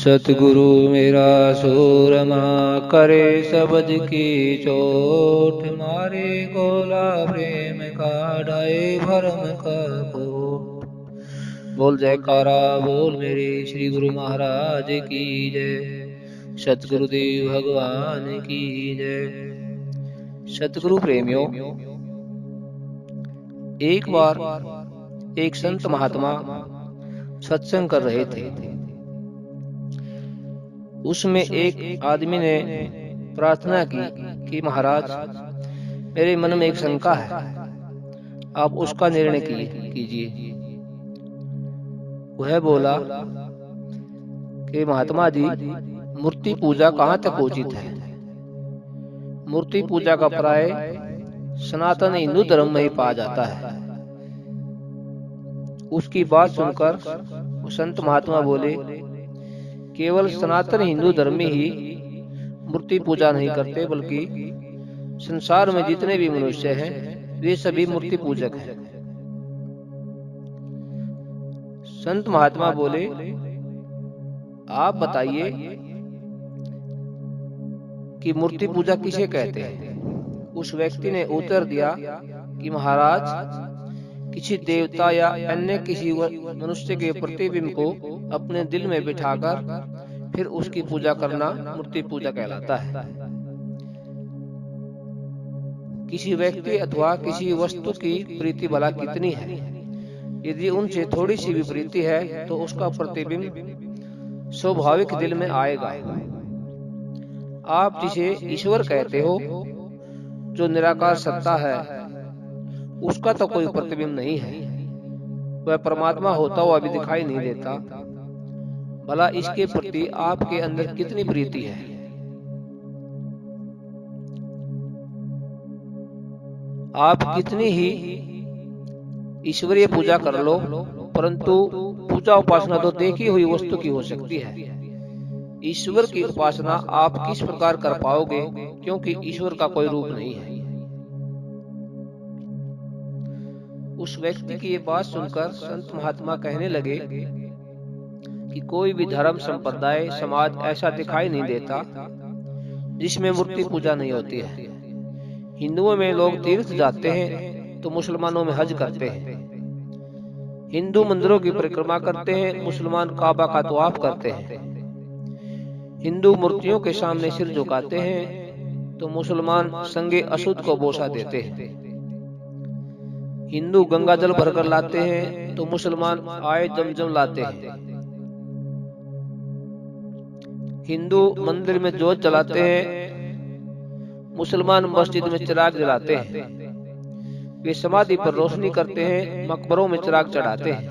सतगुरु मेरा सूरमा करे सबद की चोट, मारे गोला प्रेम का ढाए भरम का कोट। बोल जयकारा बोल मेरे श्री गुरु महाराज की जय, सतगुरुदेव भगवान की जय। सतगुरु प्रेमियों, एक बार एक संत महात्मा सत्संग कर रहे थे। उसमें एक आदमी ने प्रार्थना की कि महाराज, मेरे मन में एक शंका है, आप उसका निर्णय कीजिए। वह बोला कि महात्मा जी, मूर्ति पूजा कहाँ तक उचित है? मूर्ति पूजा का प्राय सनातन हिंदू धर्म में ही पाया जाता है। उसकी बात सुनकर वो संत महात्मा बोले, केवल सनातन हिंदू धर्म में ही मूर्ति पूजा नहीं करते, बल्कि संसार में जितने भी मनुष्य हैं वे सभी मूर्ति पूजक हैं। संत महात्मा बोले, आप बताइए कि मूर्ति पूजा किसे कहते हैं? उस व्यक्ति ने उत्तर दिया कि महाराज, किसी देवता या अन्य किसी मनुष्य के प्रतिबिंब को अपने दिल में बिठाकर फिर उसकी पूजा करना मूर्ति पूजा कहलाता है। किसी व्यक्ति अथवा किसी वस्तु की प्रीति भला कितनी है, यदि उनसे थोड़ी सी भी प्रीति है तो उसका प्रतिबिंब स्वाभाविक दिल में आएगा। आप जिसे ईश्वर कहते हो, जो निराकार सत्ता है, उसका तो कोई प्रतिबिंब नहीं है। वह परमात्मा होता हुआ भी दिखाई नहीं देता। भला इसके प्रति आपके अंदर कितनी प्रीति है? आप कितनी ही ईश्वरीय पूजा कर लो, परंतु पूजा उपासना तो देखी हुई वस्तु की हो सकती है। ईश्वर की उपासना आप किस प्रकार कर पाओगे, क्योंकि ईश्वर का कोई रूप नहीं है। उस व्यक्ति की ये बात सुनकर संत महात्मा कहने लगे कि कोई भी धर्म, संप्रदाय, समाज ऐसा दिखाई नहीं देता जिसमें मूर्ति पूजा नहीं होती है। हिंदुओं में लोग तीर्थ जाते हैं तो मुसलमानों में हज करते हैं। हिंदू मंदिरों की परिक्रमा करते हैं, मुसलमान काबा का तवाफ करते हैं। हिंदू मूर्तियों के सामने सिर झुकाते हैं तो मुसलमान संगे अशुद्ध को बोसा देते हैं। हिंदू गंगा जल भरकर लाते हैं तो मुसलमान आए जमजम लाते हैं। हिंदू मंदिर में जोत जलाते हैं, मुसलमान मस्जिद में चिराग जलाते हैं। वे समाधि पर रोशनी करते हैं, मकबरों में चिराग चढ़ाते हैं।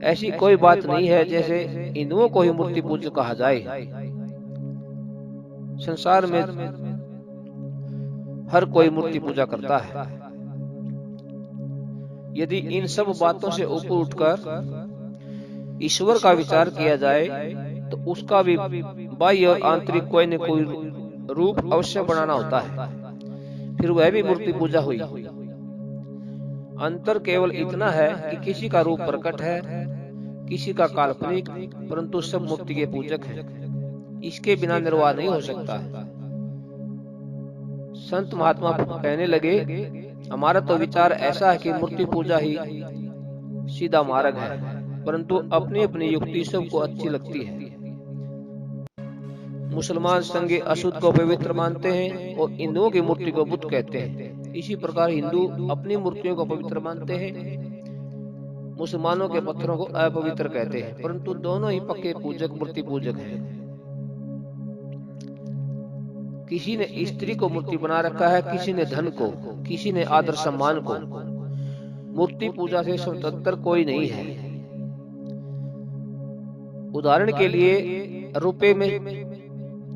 ऐसी कोई बात नहीं है जैसे हिंदुओं को ही मूर्ति पूजक कहा जाए। संसार में हर कोई मूर्ति पूजा करता है। यदि इन सब बातों से ऊपर उठकर ईश्वर का विचार किया जाए तो उसका भी बाह्य और आंतरिक कोई न कोई रूप अवश्य बनाना होता है, फिर वह भी मूर्ति पूजा हुई। अंतर केवल इतना है कि किसी का रूप प्रकट है, किसी का काल्पनिक, परंतु सब मूर्ति के पूजक हैं। इसके बिना निर्वाह नहीं हो सकता। संत महात्मा कहने लगे, हमारा तो विचार ऐसा है कि मूर्ति पूजा ही सीधा मार्ग है, परंतु अपनी अपनी युक्ति सबको अच्छी लगती है। मुसलमान संगे अशुद्ध को पवित्र मानते हैं और हिंदुओं की मूर्ति को बुत कहते हैं। इसी प्रकार हिंदू अपनी मूर्तियों को पवित्र मानते हैं, मुसलमानों के पत्थरों को अपवित्र कहते हैं, परंतु दोनों ही पक्के पूजक मूर्ति पूजक हैं। किसी ने स्त्री को मूर्ति बना रखा है, किसी ने धन को, किसी ने आदर सम्मान को। मूर्ति पूजा से स्वतंत्र कोई नहीं है। उदाहरण के लिए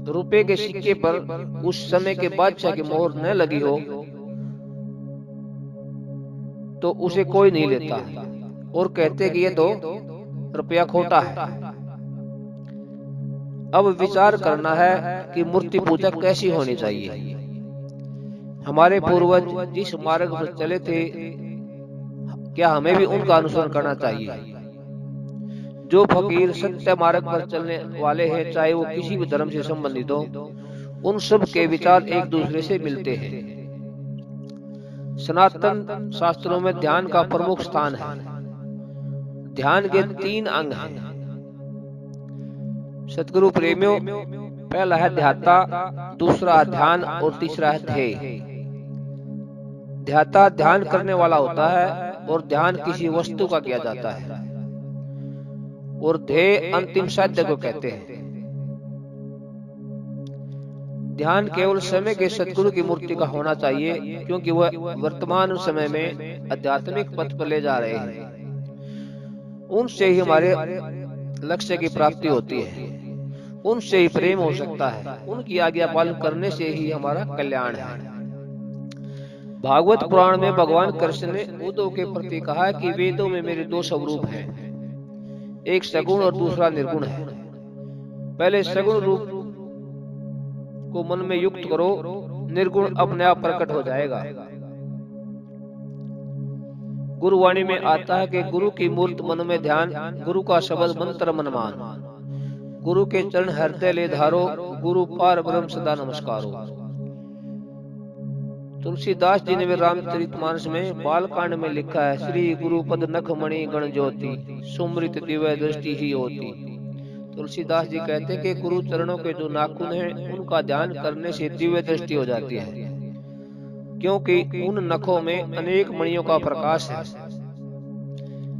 रुपए के सिक्के पर उस समय के बादशाह की मोहर न लगी हो तो उसे कोई नहीं लेता और कहते कि ये तो रुपया खोटा है। अब विचार करना है कि मूर्ति पूजा कैसी होनी चाहिए। हमारे पूर्वज जिस मार्ग पर चले थे, क्या हमें भी उनका अनुसरण करना चाहिए? जो फकीर सत्य मार्ग पर चलने वाले हैं, चाहे वो किसी भी धर्म से संबंधित हो, उन सब के विचार एक दूसरे से मिलते हैं। सनातन शास्त्रों में ध्यान का प्रमुख स्थान है। ध्यान के 3 अंग हैं। सतगुरु प्रेमियों, पहला है ध्याता, दूसरा ध्यान और तीसरा है ध्येय। ध्याता ध्यान करने वाला होता है और ध्यान किसी वस्तु का किया जाता है, और ध्येय अंतिम साध्य को कहते हैं। ध्यान केवल समय के सतगुरु की मूर्ति का होना चाहिए, क्योंकि वह वर्तमान समय में आध्यात्मिक पथ पर ले जा रहे हैं। उनसे ही हमारे लक्ष्य की प्राप्ति होती है, उनसे ही प्रेम हो सकता है, उनकी आज्ञा पालन करने से ही हमारा कल्याण है। भागवत पुराण में भगवान कृष्ण ने उद्धव के प्रति कहा कि वेदों में मेरे 2 स्वरूप हैं, एक सगुण और दूसरा निर्गुण है। पहले सगुण रूप को मन में युक्त करो, निर्गुण अपने आप प्रकट हो जाएगा। गुरुवाणी में आता है कि गुरु की मूर्त मन में ध्यान, गुरु का शब्द मंत्र मन मान, गुरु के चरण हृदय ले धारो, गुरु पार ब्रह्म सदा नमस्कारो। तुलसीदास जी ने रामचरितमानस में बालकांड में लिखा है, श्री गुरु पद नख मणि गण ज्योति, सुमृत दिव्य दृष्टि ही होती। तुलसीदास जी कहते हैं कि गुरु चरणों के जो नाखून हैं, उनका ध्यान करने से दिव्य दृष्टि हो जाती है, क्योंकि उन नखों में अनेक मणियों का प्रकाश है।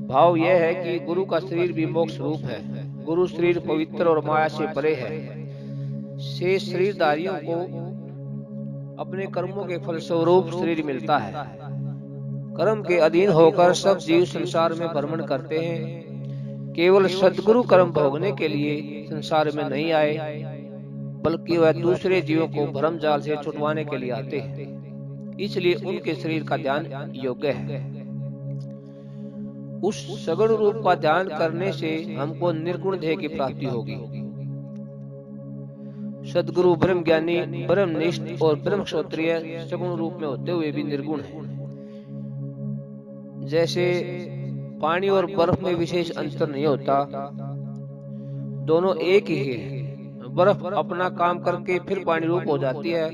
भाव यह है कि गुरु का शरीर भी मोक्ष रूप है। गुरु शरीर पवित्र और माया से परे है। शेष शरीरधारियों को अपने कर्मों के फलस्वरूप शरीर मिलता है। कर्म के अधीन होकर सब जीव संसार में भ्रमण करते हैं। केवल सद्गुरु कर्म भोगने के लिए संसार में नहीं आए, बल्कि वह दूसरे जीवों को भ्रम जाल से छुटवाने के लिए आते हैं। इसलिए उनके शरीर का ध्यान योग्य है। उस सगुण रूप का ध्यान करने से हमको निर्गुण ध्येय की प्राप्ति होगी। सद्गुरु ब्रह्म ज्ञानी, ब्रह्मनिष्ठ और ब्रह्म क्षत्रिय सगुण रूप में होते हुए भी निर्गुण है। जैसे पानी और बर्फ में विशेष अंतर नहीं होता, दोनों एक ही है। बर्फ अपना काम करके फिर पानी रूप हो जाती है।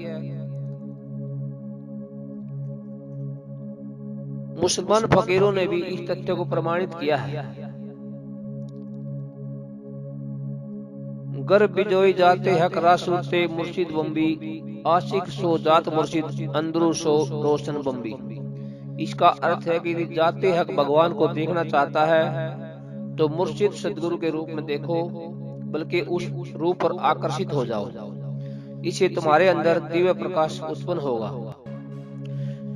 मुसलमान फकीरों ने भी इस तथ्य को प्रमाणित किया है। गर बिजोई जाते हक रासूते मुर्शिद बम्बी, आशिक सो जात मुर्शिद अंदरू सो रोशन बम्बी। इसका अर्थ है कि जाते हक भगवान को देखना चाहता है तो मुर्शिद सदगुरु के रूप में देखो, बल्कि उस रूप पर आकर्षित हो जाओ। इससे तुम्हारे अंदर दिव्य प्रकाश उत्पन्न होगा।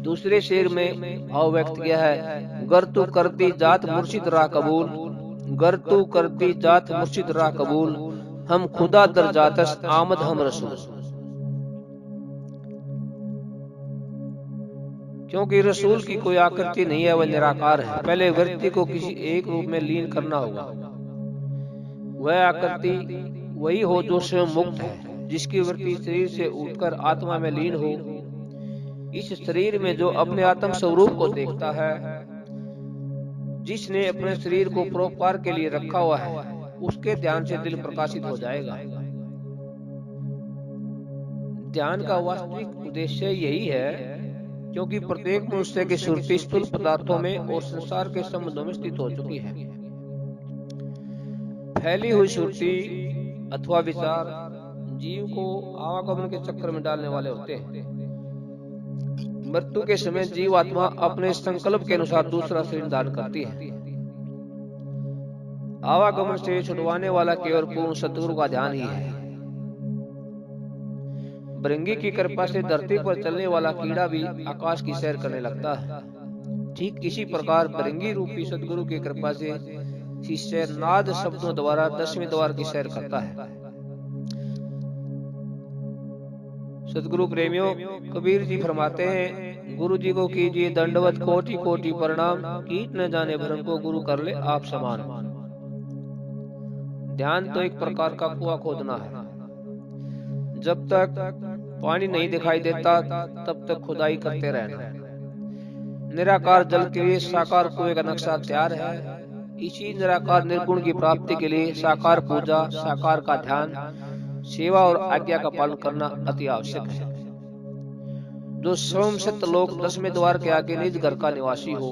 दूसरे शेर में भाव व्यक्त किया है, गर तू करती जात मुर्शिद रा कबूल, गर तू करती जात मुर्शिद रा कबूल, हम खुदा दर जातस आमद हम रसूल। क्योंकि रसूल की कोई आकृति नहीं है, वह निराकार है। पहले व्यक्ति को किसी एक रूप में लीन करना होगा। वह आकृति वही हो जो स्वयं मुक्त है, जिसकी वृत्ति शरीर से उठकर आत्मा में लीन हो। इस शरीर में जो अपने आत्म स्वरूप को देखता है, जिसने अपने शरीर को परोपकार के लिए रखा हुआ है, उसके ध्यान से दिल प्रकाशित हो जाएगा। ध्यान का वास्तविक उद्देश्य यही है, क्योंकि प्रत्येक मनुष्य की सुरति स्थूल पदार्थों में और संसार के संबंधों में स्थित हो चुकी है। फैली हुई सुरति अथवा विचार जीव को आवागमन के चक्कर में डालने वाले होते हैं। मृत्यु के समय जीव आत्मा अपने संकल्प के अनुसार दूसरा शरीर धारण करती है। आवागमन से छुड़वाने वाला केवल पूर्ण सतगुरु का ध्यान ही है। भृंगी की कृपा से धरती पर चलने वाला कीड़ा भी आकाश की सैर करने लगता है। ठीक इसी प्रकार भृंगी रूपी सतगुरु की कृपा से शिष्य नाद शब्दों द्वारा 10वें द्वार की सैर करता है। सतगुरु प्रेमियों, कबीर जी फरमाते हैं, गुरु जी को कीजिए दंडवत कोटि कोटि प्रणाम, कीट न जाने भ्रम को गुरु कर ले आप समान। ध्यान तो एक प्रकार का कुआं खोदना है। जब तक पानी नहीं दिखाई देता तब तक खुदाई करते रहना। निराकार जल के लिए साकार कुएं का नक्शा तैयार है। इसी निराकार निर्गुण की प्राप्ति के लिए साकार पूजा, साकार का ध्यान, सेवा और आज्ञा का पालन करना अति आवश्यक है। जो स्वयं सत्यलोक 10वें द्वार के आगे निज घर का निवासी हो,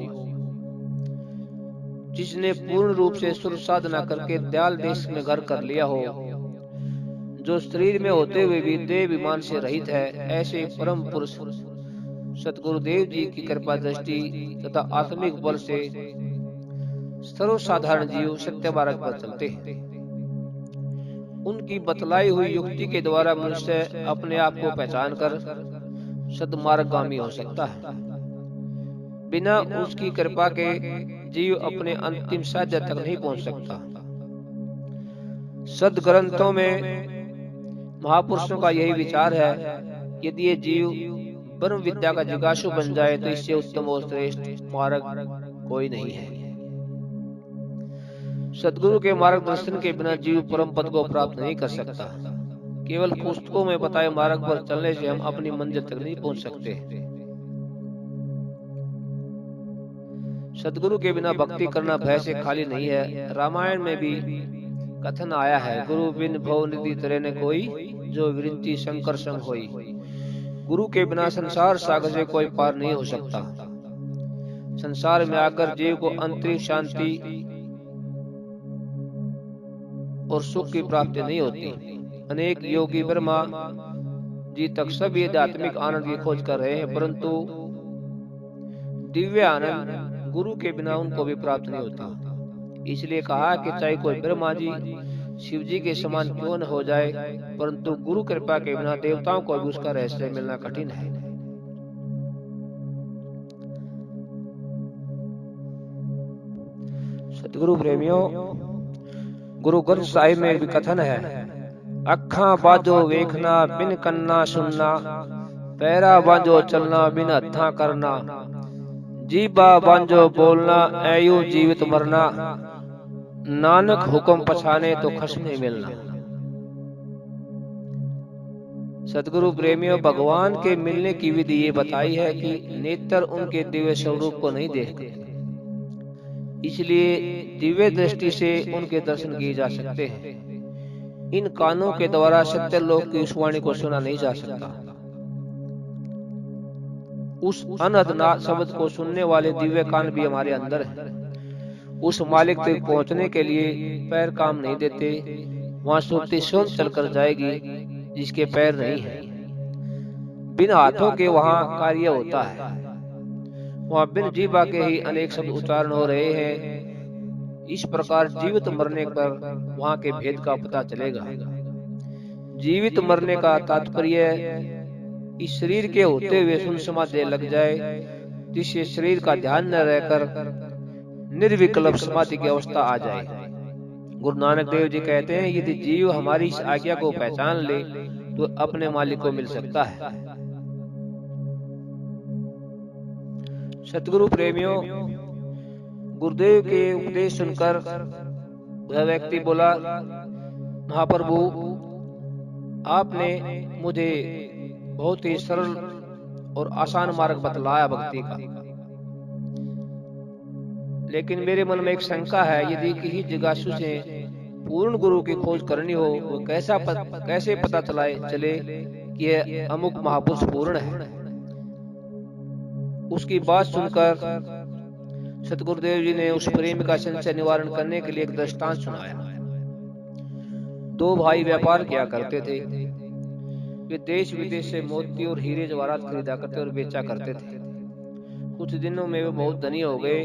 जिसने पूर्ण रूप से सुर साधना करके दयाल देश में घर कर लिया हो, जो शरीर में होते हुए भी देह विमान से रहित है, ऐसे परम पुरुष सतगुरुदेव जी की कृपा दृष्टि तथा आत्मिक बल से सर्वसाधारण जीव सत्य मार्ग पर चलते हैं। उनकी बतलाई हुई युक्ति के द्वारा मनुष्य अपने आप को पहचान कर सद्मार्गगामी हो सकता है। बिना उसकी कृपा के जीव अपने अंतिम साध्य तक नहीं पहुंच सकता। सद्ग्रंथों में महापुरुषों का यही विचार है, यदि ये जीव ब्रह्म विद्या का जिज्ञासु बन जाए तो इससे उत्तम और श्रेष्ठ मार्ग कोई नहीं है। सद्गुरु के मार्गदर्शन के बिना जीव परम पद को प्राप्त नहीं कर सकता। केवल पुस्तकों में बताए मार्ग पर चलने से हम अपनी मंजिल तक नहीं पहुंच सकते। सद्गुरु के बिना भक्ति करना भय से खाली नहीं है। रामायण में भी कथन आया है, गुरु बिन भव निधि तरे न कोई, जो विरंती शंकर संग होई। गुरु के बिना संसार सागर से कोई पार नहीं हो सकता। संसार में आकर जीव को अंतरिम शांति और सुख की प्राप्ति नहीं होती। अनेक योगी ब्रह्मा जी तक सभी आध्यात्मिक आनंद की खोज कर रहे हैं, परंतु दिव्य आनंद गुरु के बिना उनको भी प्राप्त नहीं होता। इसलिए कहा कि चाहे कोई ब्रह्मा जी शिव जी के समान क्यों न हो जाए, परंतु गुरु कृपा के बिना देवताओं को भी उसका रहस्य मिलना कठिन है। सतगुरु प्रेमियों, गुरु ग्रंथ साहिब में भी कथन है, अखा बाजो वेखना बिन कन्ना सुनना, पैरा बांजो चलना बिन हथा करना, जीबा बांजो बोलना ऐयू जीवित मरना, नानक हुक्म पछाने तो खस नहीं मिलना। सतगुरु प्रेमियों, भगवान के मिलने की विधि ये बताई है कि नेत्र उनके दिव्य स्वरूप को नहीं देखते, इसलिए दिव्य दृष्टि से उनके दर्शन किए जा सकते हैं। इन कानों के द्वारा सत्य लोक की उस वाणी को सुना नहीं जा सकता। उस अनहद शब्द को सुनने वाले दिव्य कान भी हमारे अंदर है। उस मालिक तक पहुंचने के लिए पैर काम नहीं देते। वहां सुरती स्वयं चलकर जाएगी जिसके पैर नहीं है। बिन हाथों के वहां कार्य होता है। वहां बिन जीवा के ही अनेक शब्द उच्चारण हो रहे हैं। इस प्रकार जीवित मरने पर वहां के भेद का पता चलेगा। जीवित मरने का तात्पर्य इस शरीर के होते हुए सुन समाधि लग जाए, जिससे शरीर का ध्यान न रहकर निर्विकल्प समाधि की अवस्था आ जाए। गुरु नानक देव जी कहते हैं, यदि जीव हमारी इस आज्ञा को पहचान ले तो अपने मालिक को मिल सकता है। सतगुरु प्रेमियों, गुरुदेव के उपदेश सुनकर वह व्यक्ति बोला, महाप्रभु आपने मुझे बहुत ही सरल और आसान मार्ग बतलाया भक्ति का, लेकिन मेरे मन में एक शंका है, यदि किसी जिज्ञासु से पूर्ण गुरु की खोज करनी हो, वो कैसे पता चले कि यह अमुक महापुरुष पूर्ण है। उसकी बात सुनकर सतगुरुदेव जी ने उस प्रेम का संशय निवारण करने के लिए एक दृष्टांत सुनाया। दो भाई व्यापार किया करते थे। वे देश विदेश से मोती और हीरे जवाहरात खरीदा करते और बेचा करते थे। कुछ दिनों में वे बहुत धनी हो गए।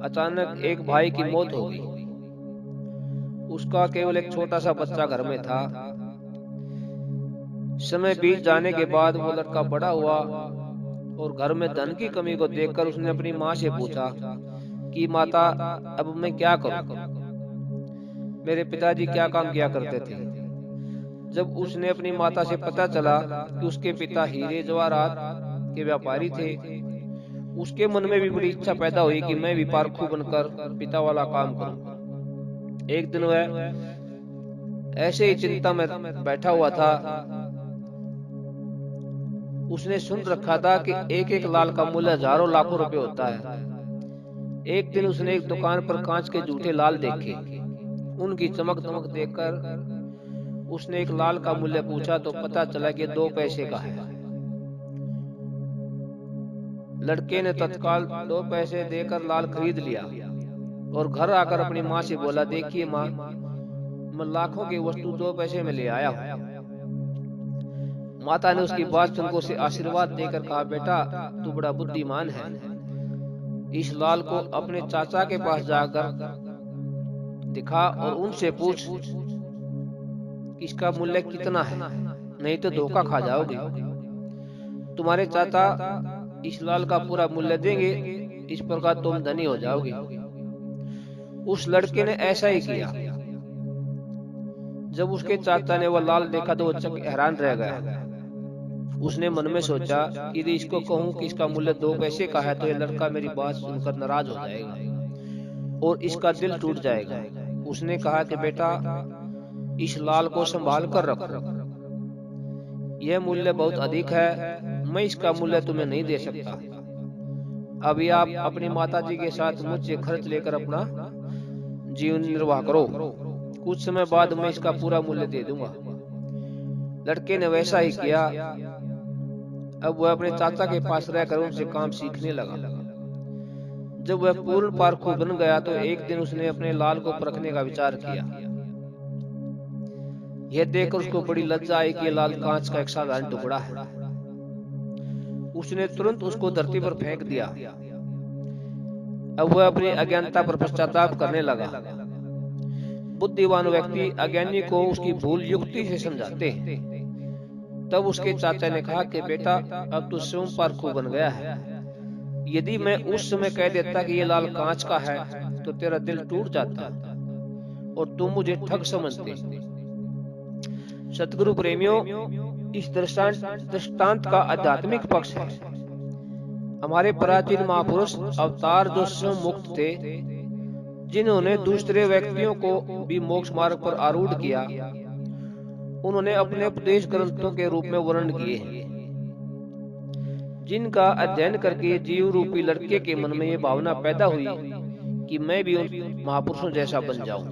अचानक एक भाई की मौत हो गई। उसका केवल एक छोटा सा बच्चा घर में था। समय बीत जाने के बाद वो लड़का बड़ा हुआ और घर में धन की कमी को देखकर उसने अपनी माँ से पूछा कि माता, अब मैं क्या करूं? मेरे पिताजी क्या काम किया करते थे? जब उसने अपनी माता से पता चला कि उसके पिता हीरे जवाहरात के व्यापारी थे, उसके मन में भी बड़ी इच्छा पैदा हुई कि मैं भी पारखू बनकर पिता वाला काम करूं। एक दिन वह ऐसे ही चिंता में बैठा हुआ था। उसने सुन रखा था कि एक एक लाल का मूल्य हजारों लाखों रुपए होता है। एक दिन उसने एक दुकान पर कांच के जूठे लाल देखे। उनकी चमक दमक देखकर उसने एक लाल का मूल्य पूछा तो पता चला कि 2 पैसे का है। लड़के ने तत्काल 2 पैसे देकर लाल खरीद लिया और घर आकर अपनी माँ से बोला, देखिए माँ, मैं लाखों की वस्तु 2 पैसे में ले आया हूँ। माता ने उसकी बात सुनकर उसे आशीर्वाद देकर कहा, बेटा तू बड़ा बुद्धिमान है। इस लाल को अपने चाचा के पास जाकर दिखा और उनसे पूछ कि इसका मूल्य कितना है, नहीं तो धोखा खा जाओगे। तुम्हारे चाचा इस लाल का पूरा मूल्य देंगे, इस प्रकार तुम धनी हो जाओगे। उस लड़के ने ऐसा ही किया। जब उसके चाचा ने वह लाल देखा तो वो हैरान रह गया। उसने मन में सोचा कि यदि इसको कहूं कि इसका मूल्य 2 पैसे का है तो यह लड़का मेरी बात सुनकर नाराज हो जाएगा और इसका दिल टूट जाएगा। उसने कहा कि बेटा इस लाल को संभाल कर रखो, यह मूल्य बहुत अधिक है, मैं इसका मूल्य तुम्हें नहीं दे सकता। अभी आप अपनी माताजी के साथ मुझसे खर्च लेकर अपना जीवन निर्वाह करो, कुछ समय बाद मैं इसका पूरा मूल्य दे दूंगा। लड़के ने वैसा ही किया। अब वह अपने चाचा के पास रहकर उनसे काम सीखने लगा। जब वह पूर्ण पारखू बन गया तो एक दिन उसने अपने लाल को परखने का विचार किया। यह देखकर उसको बड़ी लज्जा आई कि यह लाल कांच का एक साधारण टुकड़ा है। उसने तुरंत उसको धरती पर फेंक दिया। अब वह अपनी अज्ञानता पर पश्चाताप करने लगा। बुद्धिमान व्यक्ति अज्ञानी को उसकी भूल युक्ति से समझाते हैं। तब उसके चाचा ने कहा कि बेटा अब तू स्वयं पारखू बन गया है। यदि मैं उस समय कह देता कि ये लाल कांच का है तो तेरा दिल टूट जाता और तुम मुझे ठग समझते। सतगुरु प्रेमियों, इस दृष्टांत का आध्यात्मिक पक्ष है। हमारे प्राचीन महापुरुष अवतार जो स्वयं मुक्त थे, जिन्होंने दूसरे व्यक्तियों को भी मोक्ष मार्ग पर आरूढ़ किया, उन्होंने अपने उपदेश ग्रंथों के रूप में वर्णन किए हैं, जिनका अध्ययन करके जीव रूपी लड़के के मन में ये भावना पैदा हुई कि मैं भी उन महापुरुषों जैसा बन जाऊं।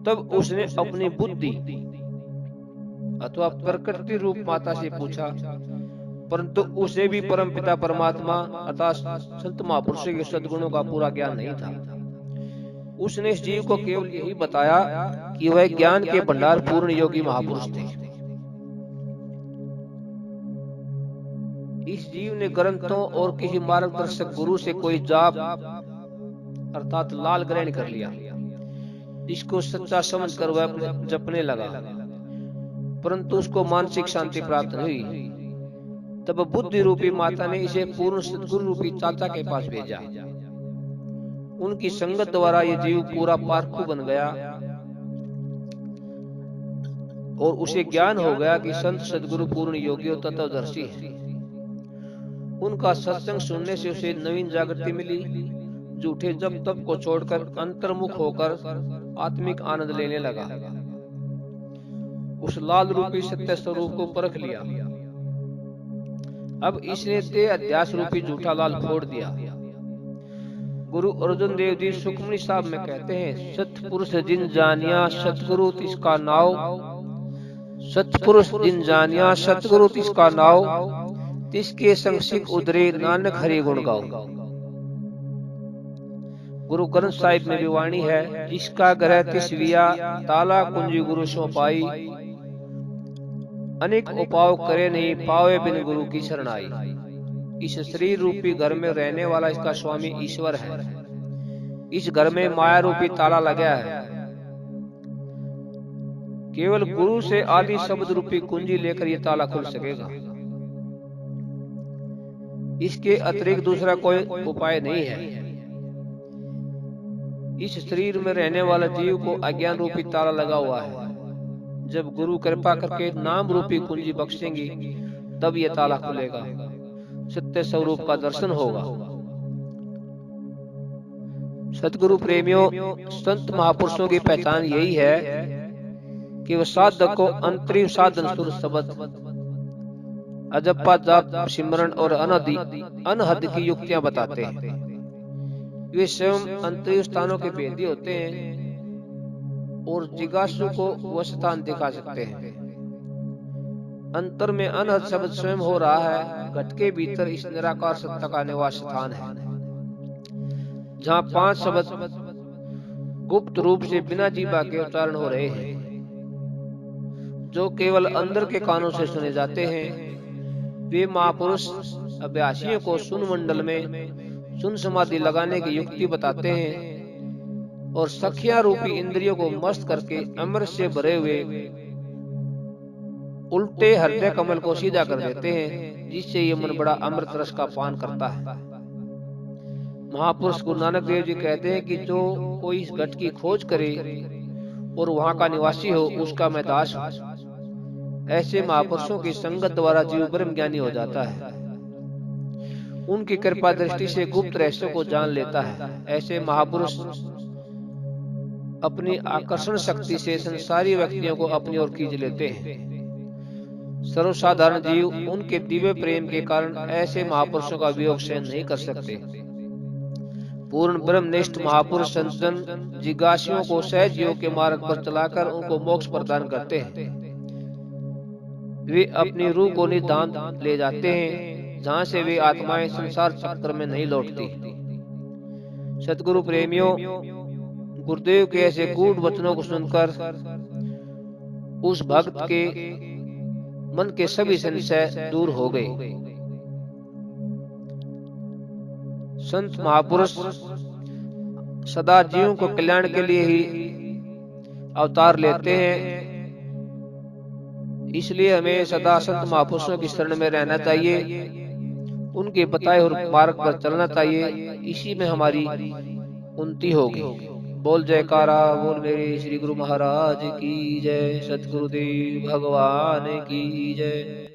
तब उसने अपनी बुद्धि अथवा प्रकृति रूप माता से पूछा, परंतु उसे भी परमपिता परमात्मा अर्थात संत महापुरुषों के सद्गुणों का पूरा ज्ञान नहीं था। उसने इस जीव को केवल यही बताया कि वह ज्ञान के भंडार पूर्ण योगी महापुरुष थे। इस जीव ने ग्रंथों और किसी मार्गदर्शक गुरु से कोई जाप अर्थात लाल ग्रहण कर लिया, जिसको सच्चा समझकर वह जपने लगा, परंतु उसको मानसिक शांति प्राप्त नहीं हुई। तब बुद्धि रूपी माता ने इसे पूर्ण सद्गुरु रूपी चाचा के पास भेजा। उनकी संगत द्वारा ये जीव पूरा पारखू बन गया और उसे ज्ञान हो गया कि संत सद्गुरु पूर्ण योगी और तत्वदर्शी है। उनका सत्संग सुनने से उसे नवीन जागृति मिली। झूठे जप तप को छोड़कर अंतर्मुख होकर आत्मिक आनंद लेने लगा। उस लाल रूपी सत्य स्वरूप को परख लिया। अब इसने ते अध्यास रूपी झूठा लाल फोड़ दिया। गुरु अर्जुन देव जी सुखमनी साहब में कहते हैं, सतपुरुष जिन जानिया सतगुरु तिसका नाव, सतपुरुष जिन जानिया सतगुरु तिसका नाव, तिसके संग सिख उदरे नानक हरि गुण गाओ। गुरु ग्रंथ साहिब में भी वाणी है, जिसका ग्रह तिसविया ताला कुंजी गुरु सो पाई, अनेक उपाय करे नहीं पावे बिन गुरु की शरणाई। इस शरीर रूपी घर में रहने वाला इसका स्वामी ईश्वर है। इस घर में माया रूपी ताला लगा है। केवल गुरु से आदि शब्द रूपी कुंजी लेकर ये ताला खुल सकेगा। इसके अतिरिक्त दूसरा कोई उपाय नहीं है। इस शरीर में रहने वाला जीव को अज्ञान रूपी ताला लगा हुआ है। जब गुरु कृपा करके नाम रूपी कुंजी बख्शेंगी तब यह ताला खुलेगा, सत्य स्वरूप का दर्शन होगा। सतगुरु प्रेमियों, संत महापुरुषों की पहचान यही है कि वह साधक को अंतरिम साधन सुर शब्द, अजप्पा जाप सिमरन और अनहद की युक्तियां बताते हैं। वे स्वयं अंतरिक्ष स्थानों के भेदी होते हैं और जिज्ञासु को वह स्थान दिखा सकते हैं। अंतर में अनहद शब्द स्वयं हो रहा है। घट के भीतर इस निराकार सत्ता का निवास स्थान है, जहाँ 5 शब्द गुप्त रूप से बिना जीवा के उच्चारण हो रहे हैं, जो केवल अंदर के कानों से सुने जाते हैं। वे महापुरुष अभ्यासियों को सुन मंडल में सुन समाधि लगाने की युक्ति बताते हैं और सखिया रूपी इंद्रियों को मस्त करके अमृत से भरे हुए उल्टे हृदय कमल को सीधा कर देते हैं, जिससे ये मन बड़ा अमृत रस का पान करता है। महापुरुष गुरु नानक देव जी कहते हैं कि जो कोई इस घट की खोज करे और वहां का निवासी हो, उसका मैं दास हूं। ऐसे महापुरुषों की संगत द्वारा जीव ब्रह्म ज्ञानी हो जाता है, उनकी कृपा दृष्टि से गुप्त रहस्यों को जान लेता है। ऐसे महापुरुष अपनी आकर्षण शक्ति से संसारी व्यक्तियों को अपनी ओर खींच लेते हैं। सर्वसाधारण जीव उनके दिव्य प्रेम के कारण ऐसे महापुरुषों का वियोग सहन नहीं कर सकते। पूर्ण ब्रह्मनिष्ठ महापुरुष संतजन जिज्ञासुओं को सहज योग के मार्ग पर चलाकर उनको मोक्ष प्रदान करते हैं। वे अपनी रूह को निधान ले जाते हैं, जहाँ से वे आत्माएं संसार चक्र में नहीं लौटती। सतगुरु प्रेमियों, गुरुदेव के ऐसे गूढ़ वचनों को सुनकर उस भक्त के मन के सभी संशय दूर हो गए। संत महापुरुष सदा जीवों को कल्याण के लिए ही अवतार लेते हैं, इसलिए हमें सदा संत महापुरुषों की शरण में रहना चाहिए, उनके बताए हुए मार्ग पर चलना चाहिए। इसी में हमारी उन्नति होगी। बोल जयकारा बोल मेरे श्री गुरु महाराज की जय, सतगुरुदेव भगवान की जय।